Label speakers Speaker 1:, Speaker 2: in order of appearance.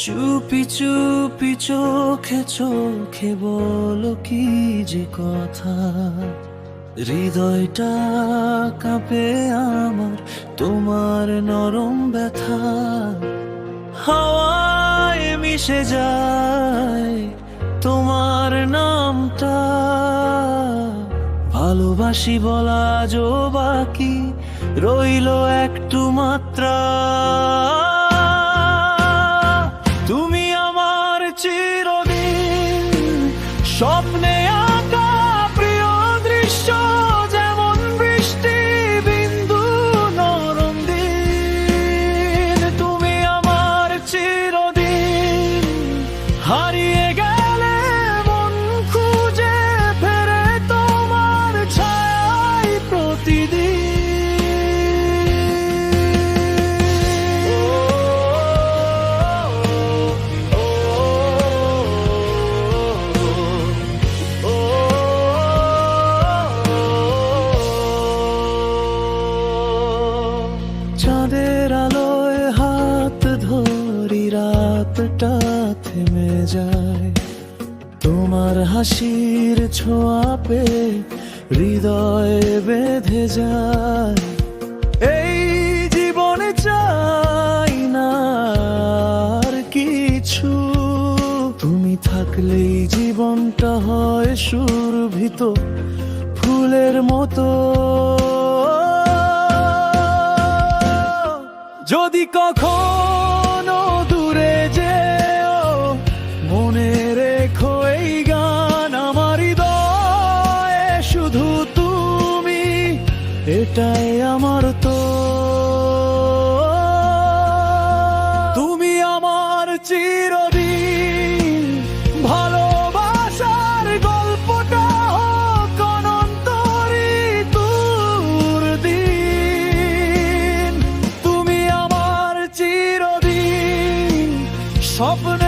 Speaker 1: চুপি চুপি চোখে চোখে বলো কি যে কথা, হৃদয়টা কাঁপে আমার তোমার নরম ব্যথা। হাওয়ায় মিশে যায় তোমার নামটা, ভালোবাসি বলা যো বাকি রইল একটু মাত্রা। তুমি আমার চিরদিন স্বপ্নে আঁকা প্রিয় দৃশ্য, যেমন বৃষ্টি বিন্দু নরম দিন। তুমি আমার চিরদিন হারিয়ে গেলে মন খুঁজে ফেরে তোমার ছায়ায় প্রতিদিন। চাঁদের আলোয় হাত ধরি, রাতটা থেমে যায় তোমার হাসির ছোঁয়া পেয়ে হৃদয় বেঁধে যায়। এই জীবনে চাই না আর কিছু, তুমি থাকলেই জীবনটা হয় সুরভিত ফুলের মতো। যদি কখনো দূরে যেও মনে রেখো এই গান, আমার হৃদয়ে শুধু তুমি, এটাই আমার তো। তুমি আমার চিরদিন ভালোবাসার গল্পটা হোক অনন্ত ঋতুর দিন। তুমি আমার চিরদিন স্বপ্ন